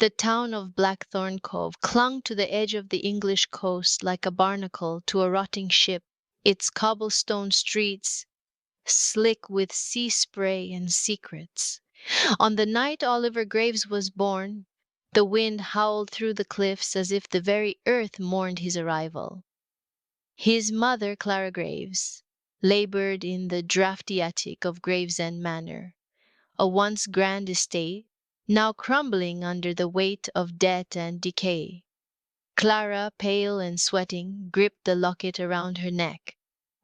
The town of Blackthorn Cove clung to the edge of the English coast like a barnacle to a rotting ship, its cobblestone streets slick with sea spray and secrets. On the night Oliver Graves was born, the wind howled through the cliffs as if the very earth mourned his arrival. His mother, Clara Graves, labored in the drafty attic of Gravesend Manor, a once grand estate, now crumbling under the weight of debt and decay. Clara, pale and sweating, gripped the locket around her neck,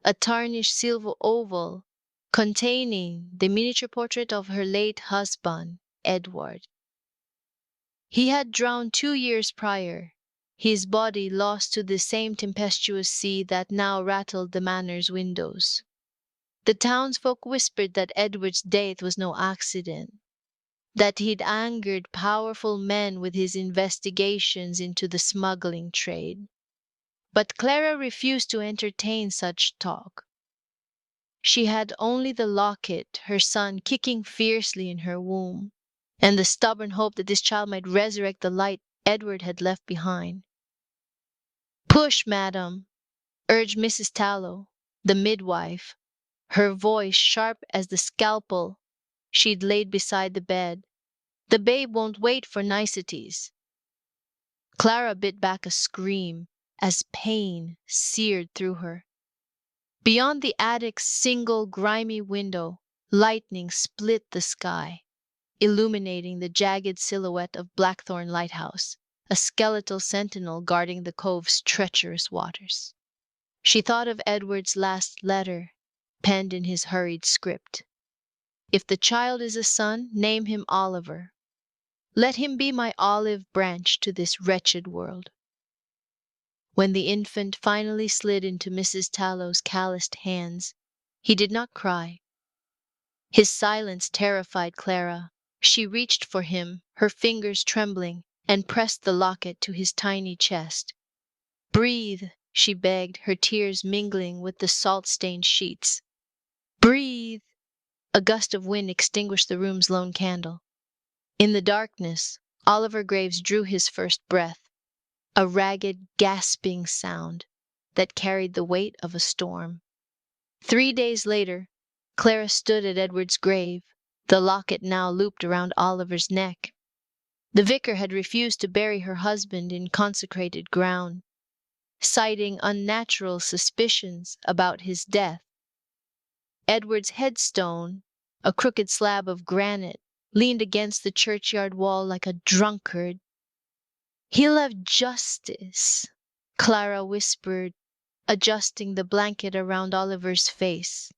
a tarnished silver oval containing the miniature portrait of her late husband, Edward. He had drowned 2 years prior, his body lost to the same tempestuous sea that now rattled the manor's windows. The townsfolk whispered that Edward's death was no accident, that he'd angered powerful men with his investigations into the smuggling trade. But Clara refused to entertain such talk. She had only the locket, her son kicking fiercely in her womb, and the stubborn hope that this child might resurrect the light Edward had left behind. "Push, madam," urged Mrs. Tallow, the midwife, her voice sharp as the scalpel she'd laid beside the bed. "The babe won't wait for niceties." Clara bit back a scream as pain seared through her. Beyond the attic's single grimy window, lightning split the sky, illuminating the jagged silhouette of Blackthorn Lighthouse, a skeletal sentinel guarding the cove's treacherous waters. She thought of Edward's last letter, penned in his hurried script. "If the child is a son, name him Oliver. Let him be my olive branch to this wretched world." When the infant finally slid into Mrs. Tallow's calloused hands, he did not cry. His silence terrified Clara. She reached for him, her fingers trembling, and pressed the locket to his tiny chest. "Breathe," she begged, her tears mingling with the salt-stained sheets. "Breathe!" A gust of wind extinguished the room's lone candle. In the darkness, Oliver Graves drew his first breath, a ragged, gasping sound that carried the weight of a storm. 3 days later, Clara stood at Edward's grave, the locket now looped around Oliver's neck. The vicar had refused to bury her husband in consecrated ground, citing unnatural suspicions about his death. Edward's headstone, a crooked slab of granite, leaned against the churchyard wall like a drunkard. "He loved justice," Clara whispered, adjusting the blanket around Oliver's face.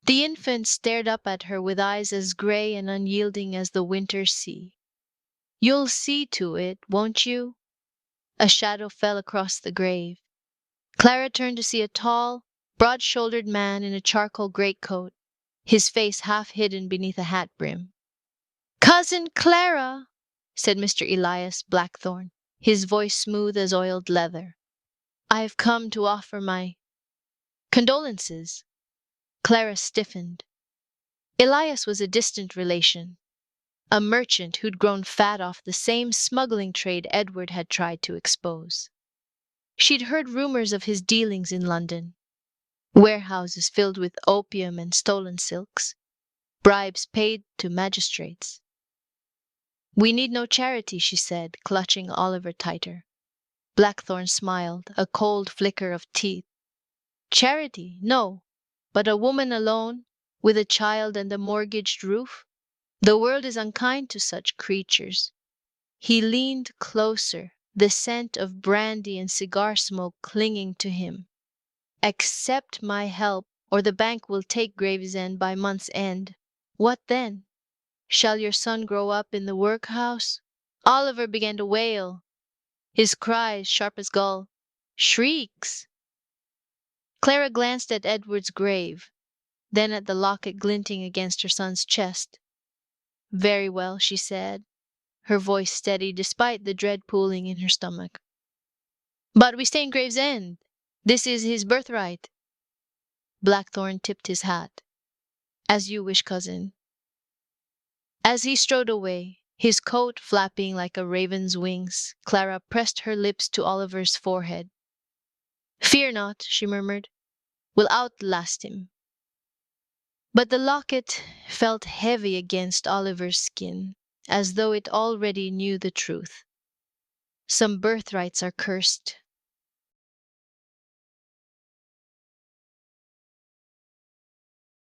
The infant stared up at her with eyes as gray and unyielding as the winter sea. "You'll see to it, won't you?" A shadow fell across the grave. Clara turned to see a tall, broad-shouldered man in a charcoal greatcoat, his face half hidden beneath a hat brim. "Cousin Clara," said Mr. Elias Blackthorn, his voice smooth as oiled leather. "I've come to offer my condolences." Clara stiffened. Elias was a distant relation, a merchant who'd grown fat off the same smuggling trade Edward had tried to expose. She'd heard rumors of his dealings in London, warehouses filled with opium and stolen silks, bribes paid to magistrates. "We need no charity," she said, clutching Oliver tighter. Blackthorn smiled, a cold flicker of teeth. "Charity, no, but a woman alone, with a child and a mortgaged roof? The world is unkind to such creatures." He leaned closer, the scent of brandy and cigar smoke clinging to him. "Accept my help, or the bank will take Gravesend by month's end. What then? Shall your son grow up in the workhouse?" Oliver began to wail, his cries sharp as gull shrieks. Clara glanced at Edward's grave, then at the locket glinting against her son's chest. "Very well," she said, her voice steady despite the dread pooling in her stomach. "But we stay in Gravesend. This is his birthright." Blackthorn tipped his hat. "As you wish, cousin." As he strode away, His coat flapping like a raven's wings, Clara pressed her lips to Oliver's forehead. "Fear not," she murmured. "We'll outlast him." But the locket felt heavy against Oliver's skin, as though it already knew the truth. Some birthrights are cursed,